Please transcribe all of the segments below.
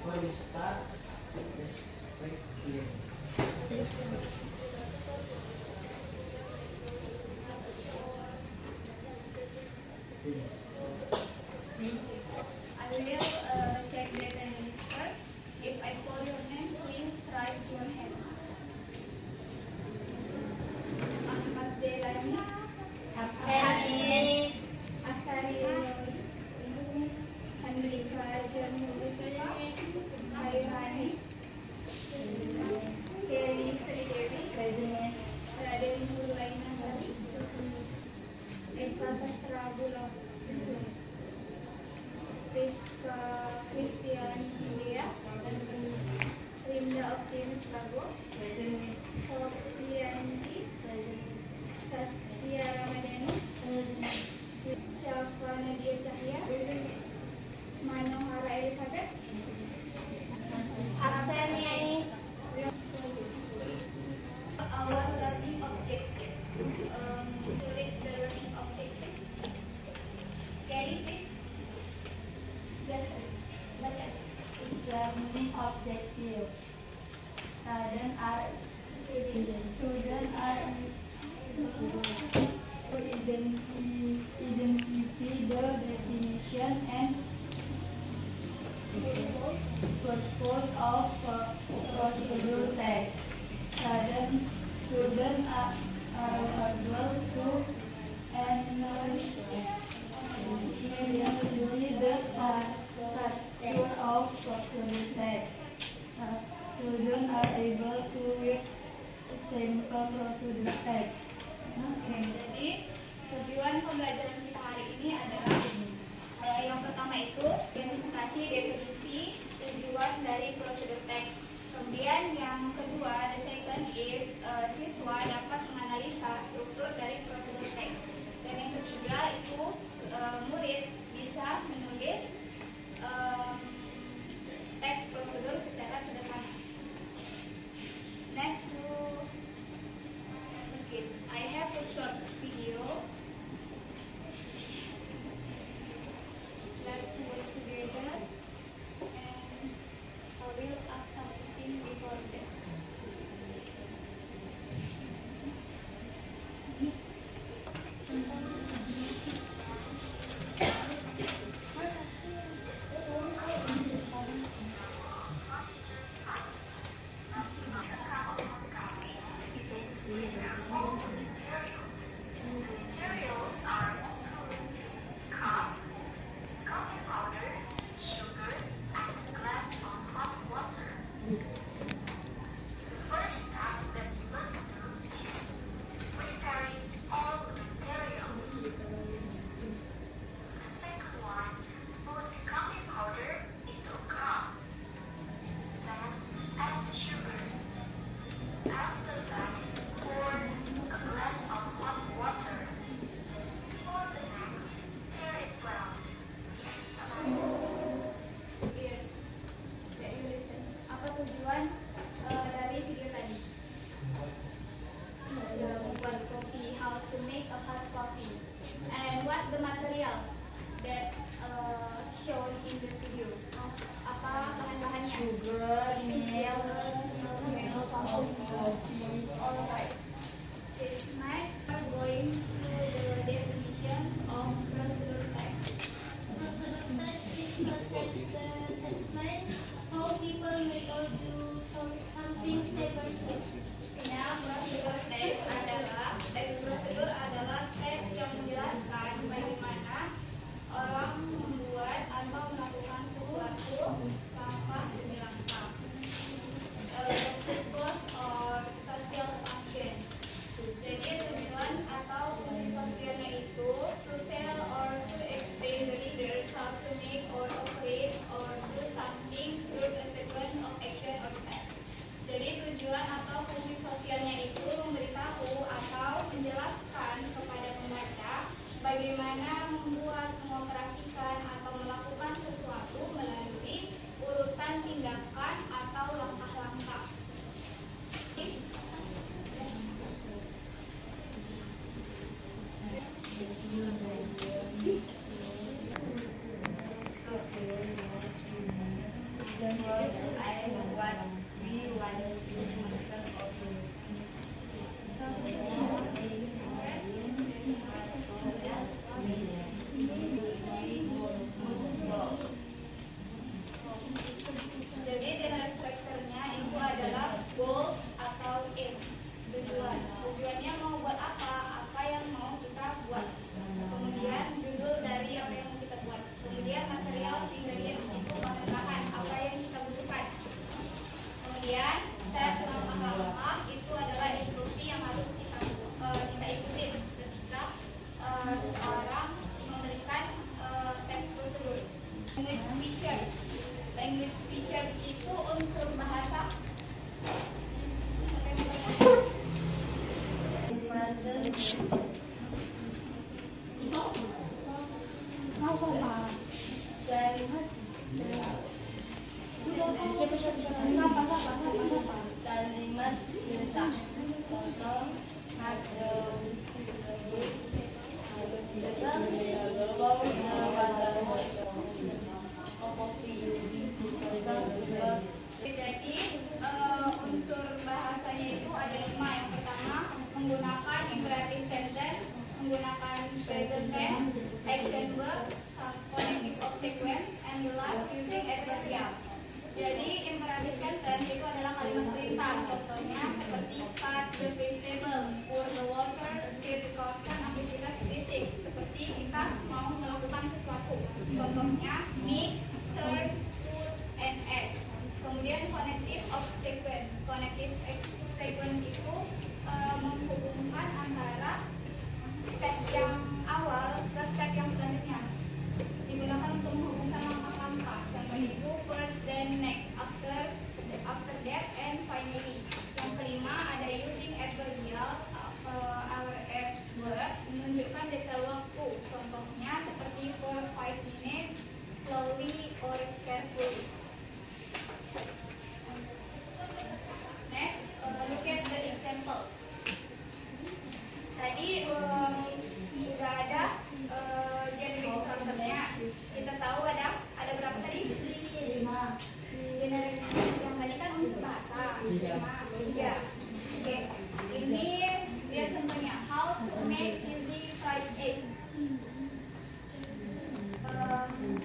before we start, let's pray together. I will check the attendance first. If I call your name, please raise your hand. Ahmad Delani, Absent. Astari Handrika Janusika, Hairani, Kelly Sridevi, Present. Raden Mulaina Sari, Eka Sastra Bulog, Rizka Christian India, Linda Optimus Bago, Sofianti, Saskia Ramadhani, Syafa Nadia Cahya, Manohara Elizabeth, Absent, Nyai. our learning objective. Read the learning objective. Kelly, please. Just baca. Learning objective. Students are to identify the definition and purpose of procedure text. Students are able to analyze the structure of procedure text. Students are able to read sample procedure text. Jadi tujuan pembelajaran kita hari ini adalah yang pertama itu identifikasi, definisi, tujuan dari prosedur teks. Kemudian yang kedua, the second is siswa dapat menganalisa struktur dari prosedur teks. Dan yang ketiga itu murid bisa menulis teks prosedur secara sederhana. Next to okay, I have a short video. Let's watch together and I will ask something before that. Materials are spoon, cup, coffee powder, sugar, and a glass of hot water. The first step that you must do is preparing all the materials. The second one, put the coffee powder into a cup. Then add the sugar. After that, pour a glass of hot water. For the next, stir it well. Here, that you listen. Apa tujuan dari video tadi? Membuat kopi, how to make a hot coffee, and what the materials that shown in the video. Apa bahan-bahannya? Sugar, milk, coffee. Alright. Okay, next we're going to the definition of prosedur text. Prosedur text is the text that explains how people may or do something step by step. Ya, prosedur teks prosedur adalah teks yang menjelaskan bagaimana orang membuat atau melakukan sesuatu langkah demi langkah. Purpose or social function. Jadi tujuan atau fungsi sosialnya itu to tell or to explain the readers how to make or operate or do something through a sequence of action or step. Jadi tujuan atau fungsi sosialnya itu memberitahu atau menjelaskan kepada pembaca bagaimana membuat, mengoperasikan atau melakukan sesuatu melalui urutan tindakan atau langkah-langkah. what we want to mention also. Jadi general structure-nya itu adalah goal atau aim, tujuan. Tujuannya mau buat apa yang mau kita buat. Kemudian judul dari apa yang mau kita buat. Kemudian material ingredients itu bahan-bahan apa yang kita butuhkan. Kemudian step langkah-langkah itu adalah instruksi yang harus kita ikutin ketika seseorang memberikan teks prosedur. Language features itu unsur bahasa. Kalimat perintah. Contoh Jadi unsur bahasanya itu ada 5. Yang pertama menggunakan imperative sentence, menggunakan present tense, action verb, connective of sequence, and the last using adverbial. Jadi imperative sentence itu adalah kalimat perintah. Contohnya seperti cut the vegetable, pour the water, stir the coffee. Aktivitas fisik seperti kita mau melakukan sesuatu. Contohnya mix, stir, put, and add. Kemudian connective of sequence. Connective sequence itu menghubungkan antara step yang awal ke step yang selanjutnya. Digunakan untuk menghubungkan langkah-langkah. Contoh itu first, then next, after that, and finally. Yang kelima ada using adverbial. Our adverb menunjukkan detail waktu. Contohnya seperti for 5 minutes, slowly, or carefully. Next, look at the example. Tadi sudah ada generic structure-nya. Kita tahu ada berapa tadi? 5. Generic yang tadi kan unsur bahasa. 3. Oke. Ini lihat contohnya. How to make healthy fried egg. Cooking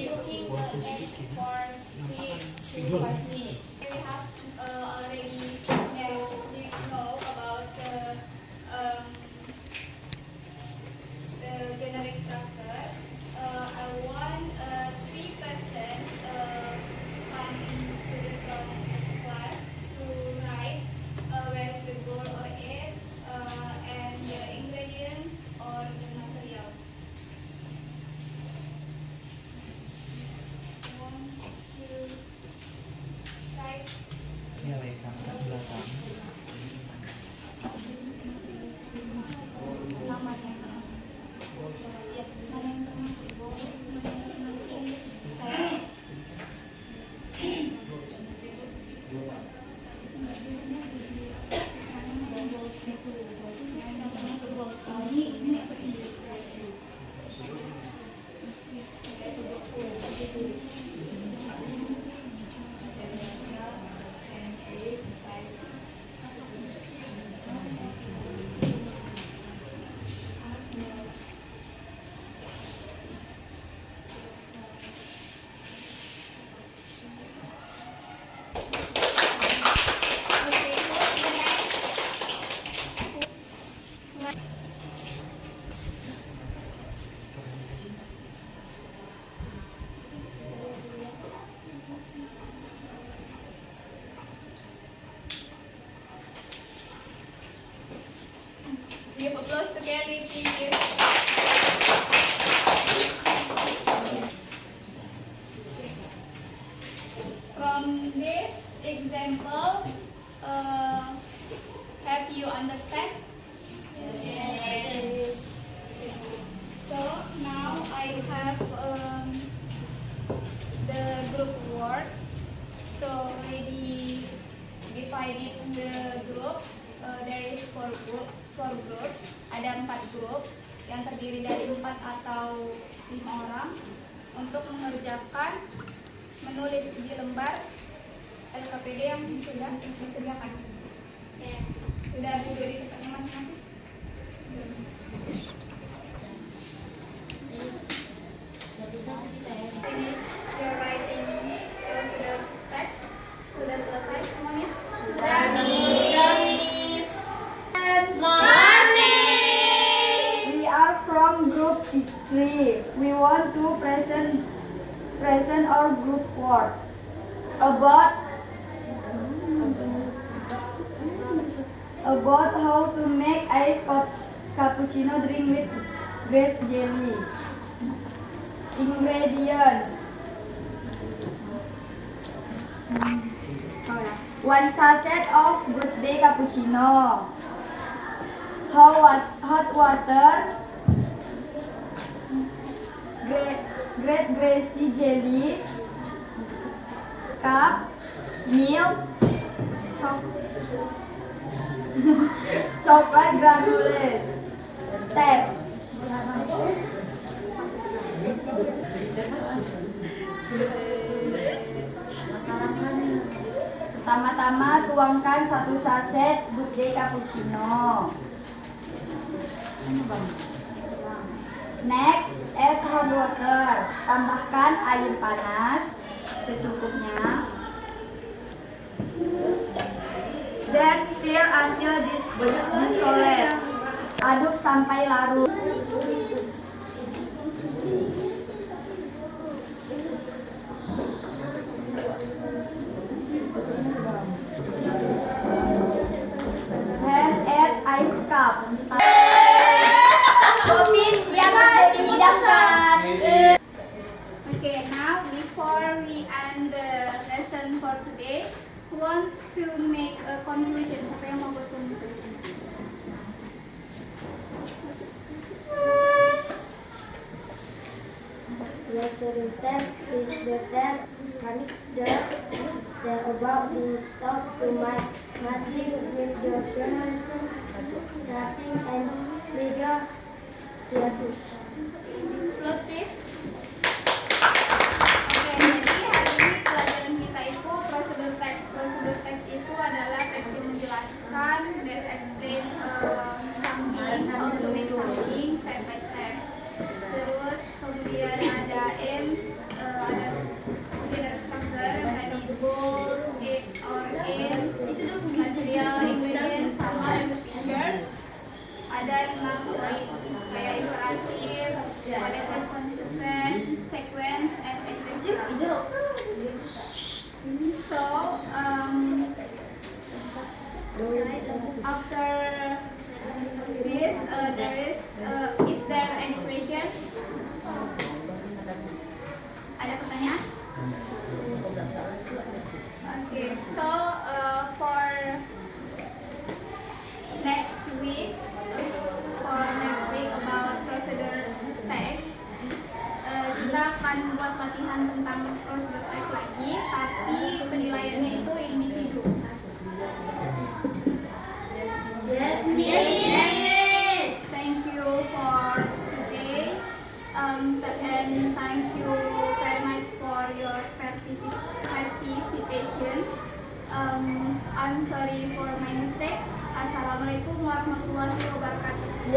the egg for 3 to 5 minutes. We have already know about the generic structure. I want 3% come to the class to write where is the goal or aim and the ingredients or the material. Ya, baik, sang belakang. Give applause to Kelly, please. From this example, have you understand? Yes. So now I have the group work. So already divided the group. There is 4 group. Ada 4 grup. yang terdiri dari 4 atau 5 orang untuk mengerjakan menulis di lembar LKPD yang sudah disediakan. Sudah diberi tempatnya masing-masing. Finish your writing procedure text. Sudah selesai semuanya? We are from group 3. We want to present our group work about how to make iced cappuccino drink with grass jelly. Ingredients: 1 sachet of Good Day cappuccino, hot water, great grassy jelly, cup, milk, chocolate granules. Steps: pertama-tama tuangkan 1 saset Good Day cappuccino. Next, add hot water. Tambahkan air panas secukupnya. Then stir until dissolved. Aduk sampai larut. Then add ice cups. Kopi siap dihidangkan. Okay, now before we end the lesson for today, who wants to make a conclusion? Siapa yang mau buat conclusion? Lesson text is the text that about the stops to matching with the journalism, starting and legal status. Close Steve. Oke, jadi hari ini pelajaran kita itu prosedur teks. Prosedur teks itu adalah teks yang menjelaskan that explain something, how to make something step by step. Terus kemudian ada aims, ada general structure, tadi goals, or aims, material, ingredients, sama juga features. Ada 5 poin kayak imperatif, connected, consistent, sequence, and etc. So after this, is there any question? Ada pertanyaan? Okay, so for next week about procedure text, kita akan buat latihan tentang prosedur text lagi, tapi penilaiannya itu individu. Yes, Miss. Thank you for today, and thank you very much for your participation. I'm sorry for my mistake. Assalamualaikum warahmatullahi wabarakatuh.